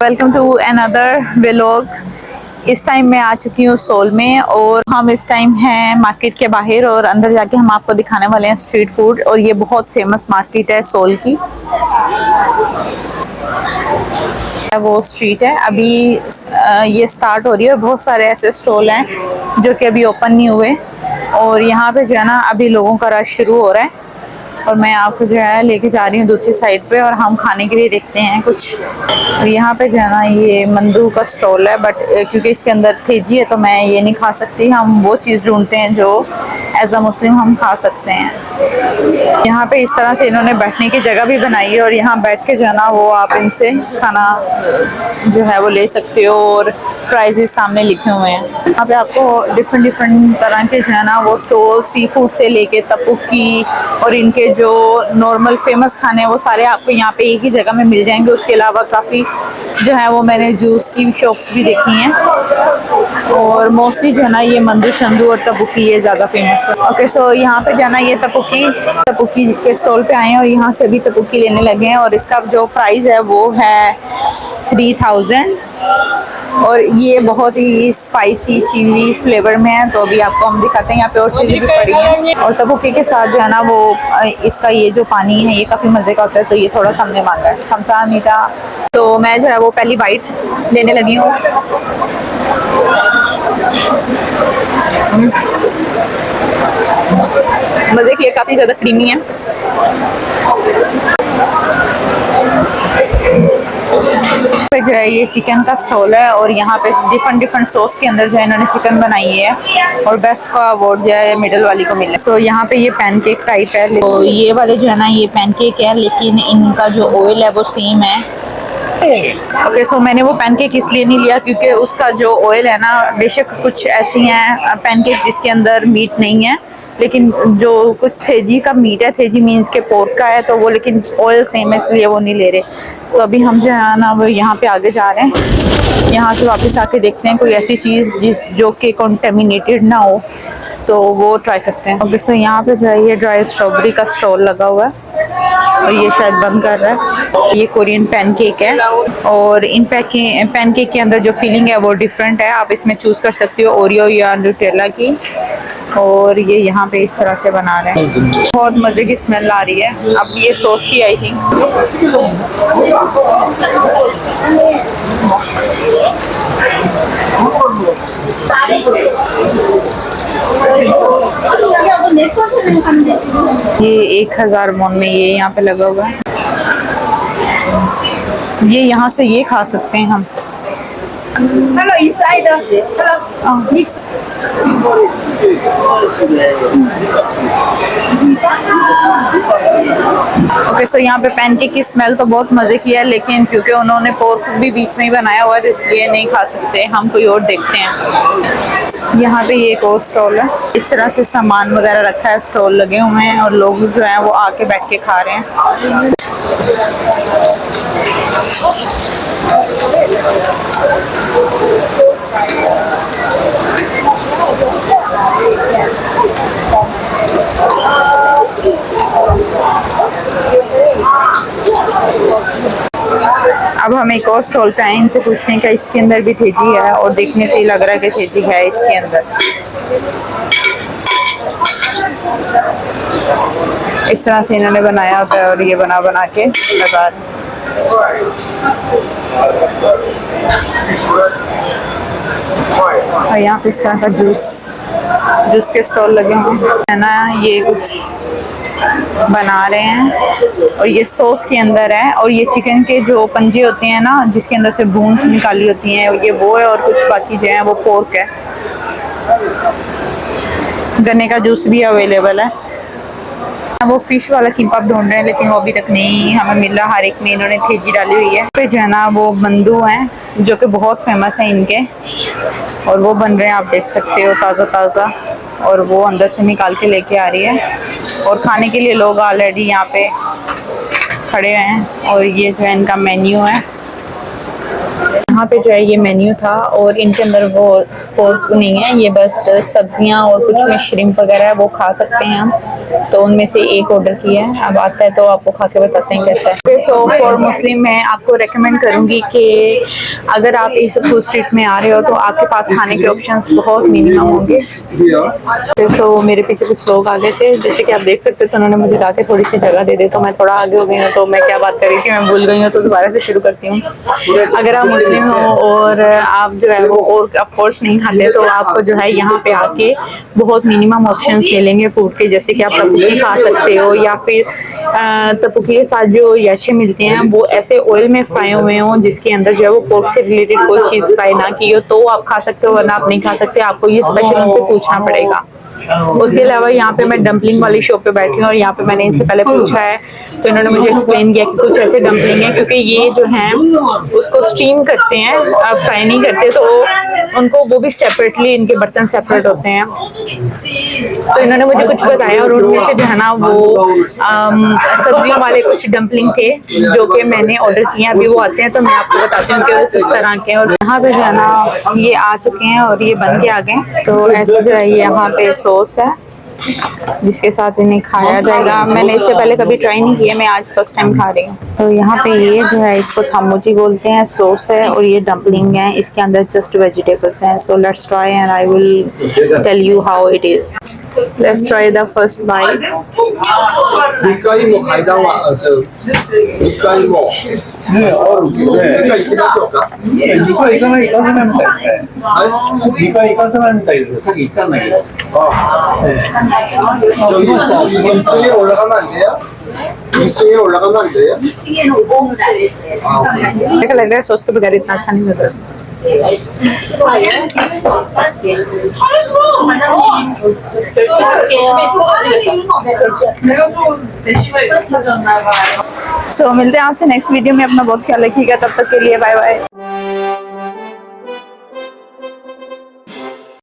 Welcome to another vlog. इस time मैं आ चुकी हूँ सोल में और हम इस टाइम हैं मार्केट के बाहर और अंदर जाके हम आपको दिखाने वाले हैं स्ट्रीट फूड। और ये बहुत फेमस मार्केट है सोल की, वो स्ट्रीट है अभी ये स्टार्ट हो रही है। बहुत सारे ऐसे स्टॉल हैं जो कि अभी ओपन नहीं हुए और यहाँ पे जो है ना अभी लोगों का रश शुरू हो रहा है। और मैं आपको जो है लेके जा रही हूँ दूसरी साइड पे और हम खाने के लिए देखते हैं कुछ। और यहाँ पे जो है ना ये मंदू का स्टॉल है, बट क्योंकि इसके अंदर थेजी है तो मैं ये नहीं खा सकती। हम वो चीज़ ढूंढते हैं जो एज अ मुस्लिम हम खा सकते हैं। यहाँ पे इस तरह से इन्होंने बैठने की जगह भी बनाई है और यहाँ बैठ के जो है ना वो आप इनसे खाना जो है वो ले सकते हो और प्राइजेस सामने लिखे हुए हैं। यहाँ पे आपको डिफरेंट तरह के जो है ना वो स्टॉल सी फूड से लेके तपुकी और इनके जो नॉर्मल फेमस खाने हैं वो सारे आपको यहाँ पे एक ही जगह में मिल जाएंगे। उसके अलावा काफ़ी जो है वो मैंने जूस की शॉप्स भी देखी हैं और मोस्टली जो है ना ये मंदू शंदू और तपुकी ये ज़्यादा फेमस है। ओके सो यहाँ पे जाना ये तपुकी के स्टॉल पे आए हैं और यहाँ से अभी तपुकी लेने लगे हैं और इसका जो प्राइस है वो है 3000 और ये बहुत ही स्पाइसी चीवी फ्लेवर में है। तो अभी आपको हम दिखाते हैं। यहाँ पे और चीज़ें भी पड़ी हैं और तपुकी के साथ जो है ना वो इसका ये जो पानी है ये काफ़ी मज़े का होता है। तो ये थोड़ा सा हमने मांगा है, हमसा मीठा। तो मैं जो है वो पहली बाइट लेने लगी हूँ। मज़े की, काफ़ी ज़्यादा क्रीमी है। जो है ये चिकन का स्टॉल है और यहाँ पे डिफरेंट सॉस के अंदर जो है इन्होंने चिकन बनाई है और बेस्ट का अवार्ड जो है मिडल वाली को मिला। सो यहाँ पे ये पैनकेक टाइप है। तो ये वाले जो है ना ये पैनकेक है लेकिन इनका जो ऑयल है वो सेम है। ओके सो मैंने वो पैनकेक इसलिए नहीं लिया क्योंकि उसका जो ऑयल है ना, बेशक कुछ ऐसी हैं पैनकेक जिसके अंदर मीट नहीं है लेकिन जो कुछ थेजी का मीट है, थेजी मीन्स के पोर्क का है, तो वो लेकिन ऑयल सेम है इसलिए वो नहीं ले रहे। तो अभी हम जो है ना वो यहाँ पे आगे जा रहे हैं। यहाँ से वापस आके देखते हैं कोई ऐसी चीज़ जो कि कॉन्टेमिनेटेड ना हो तो वो ट्राई करते हैं। ओके सो यहाँ पे जो है ये ड्राई स्ट्रॉबेरी का स्टॉल लगा हुआ है और ये शायद बंद कर रहा है। ये कोरियन पैनकेक है और इन पैनकेक के अंदर जो फीलिंग है वो डिफरेंट है। आप इसमें चूज़ कर सकते हो ओरियो या न्यूटेला की। और ये यहाँ पे इस तरह से बना रहे हैं। बहुत मज़े की स्मेल आ रही है। अब ये सॉस की आई थिंक। ये 1000 वॉन में ये यहाँ पे लगा हुआ है। ये यहाँ से ये खा सकते हैं हम। Hello, inside. Hello. Mix. Okay so यहाँ पे पैनकेक की स्मेल तो बहुत मज़े की है लेकिन क्योंकि उन्होंने पोर्क भी बीच में ही बनाया हुआ है तो इसलिए नहीं खा सकते। हम कोई और देखते हैं। यहाँ पे ये एक और स्टॉल है। इस तरह से सामान वगैरह रखा है, स्टॉल लगे हुए हैं और लोग जो हैं वो आके बैठ के खा रहे हैं। अब हम एक और स्टॉल पे आए, इनसे पूछते हैं कि इसके अंदर भी थेजी है और देखने से ही लग रहा है कि थेजी है इसके अंदर। इस तरह से इन्होंने बनाया होता है और ये बना के लगा रहे हैं। और यहाँ पे इस तरह का जूस के स्टॉल लगे हुए हैं ना। ये कुछ बना रहे हैं और ये सॉस के अंदर है और ये चिकन के जो पंजे होते हैं ना जिसके अंदर से बोन्स निकाली होती हैं ये वो है और कुछ बाकी जो है वो पोर्क है। गन्ने का जूस भी अवेलेबल है। वो फिश वाला किम्पाप ढूंढ रहे हैं लेकिन वो अभी तक नहीं हमें मिल रहा। हर एक में इन्होंने थेजी डाली हुई है। पे जो है ना वो मंदू हैं जो कि बहुत फेमस है इनके और वो बन रहे हैं, आप देख सकते हो ताज़ा और वो अंदर से निकाल के लेके आ रही है और खाने के लिए लोग ऑलरेडी यहाँ पे खड़े हैं। और ये जो है इनका मेन्यू है। यहाँ पे जो है ये मेन्यू था और इनके अंदर वो पोर्क नहीं है, ये बस सब्जियाँ और कुछ में श्रिम्प वगैरह है वो खा सकते हैं हम। तो उनमें से एक ऑर्डर किया है। अब आता है तो आपको खा के बताते हैं कैसा है। सो फॉर मुस्लिम मैं आपको रेकमेंड करूँगी कि अगर आप इस फूड स्ट्रीट में आ रहे हो तो आपके पास खाने के ऑप्शंस बहुत मिनिमम होंगे। सो मेरे पीछे कुछ लोग आ गए थे, जैसे कि आप देख सकते हो, तो उन्होंने मुझे ला के थोड़ी सी जगह दे दी, तो मैं थोड़ा आगे हो गई हूँ। तो मैं क्या बात कर रही थी मैं भूल गई हूँ, तो दोबारा से शुरू करती हूँ। अगर आप मुस्लिम हो और आप जो है वो और ऑफ कोर्स नहीं खाते, तो आपको जो है यहाँ पे आके बहुत मिनिमम ऑप्शंस मिलेंगे फूड के, जैसे कि आप तपुकी खा सकते हो, या फिर तपुकी के साथ जो याचे मिलते हैं वो ऐसे ऑयल में फ्राई हुए हों जिसके अंदर जो है वो पोर्क से रिलेटेड कोई चीज़ फ्राई ना की हो, तो आप खा सकते हो, वरना आप नहीं खा सकते। आपको ये स्पेशल उनसे पूछना पड़ेगा। उसके अलावा यहाँ पे मैं डम्पलिंग वाली शॉप पे बैठी हूँ और यहाँ पे मैंने इनसे पहले पूछा है, तो इन्होंने मुझे एक्सप्लेन किया कि कुछ ऐसे डम्पलिंग है, क्योंकि ये जो हैं उसको स्टीम करते हैं, फ्राई नहीं करते, तो उनको वो भी सेपरेटली, इनके बर्तन सेपरेट होते हैं। तो इन्होंने मुझे कुछ बताया और उनमें से जो है ना वो सब्जियों वाले कुछ डम्पलिंग थे जो कि मैंने ऑर्डर किए हैं। अभी वो आते हैं तो मैं आपको बताती हूँ कि वो किस तरह के हैं। और यहाँ पे जो है ना ये आ चुके हैं और ये बन के आ गए। तो ऐसे जो है ये यहाँ पे सॉस है जिसके साथ इन्हें खाया जाएगा। मैंने इससे पहले कभी ट्राई नहीं किया, मैं आज फर्स्ट टाइम खा रही हूँ। तो यहाँ पे ये जो है इसको थामूजी बोलते हैं, सॉस है और ये डम्पलिंग है, इसके अंदर जस्ट वेजिटेबल्स हैं। So let's try and I will tell you how it is. Let's try the first bite. देखा लग रहा है सॉस के बगैर इतना अच्छा नहीं लग रहा। सो मिलते हैं आपसे नेक्स्ट वीडियो में। अपना बहुत ख्याल रखिएगा, तब तक के लिए बाय बाय।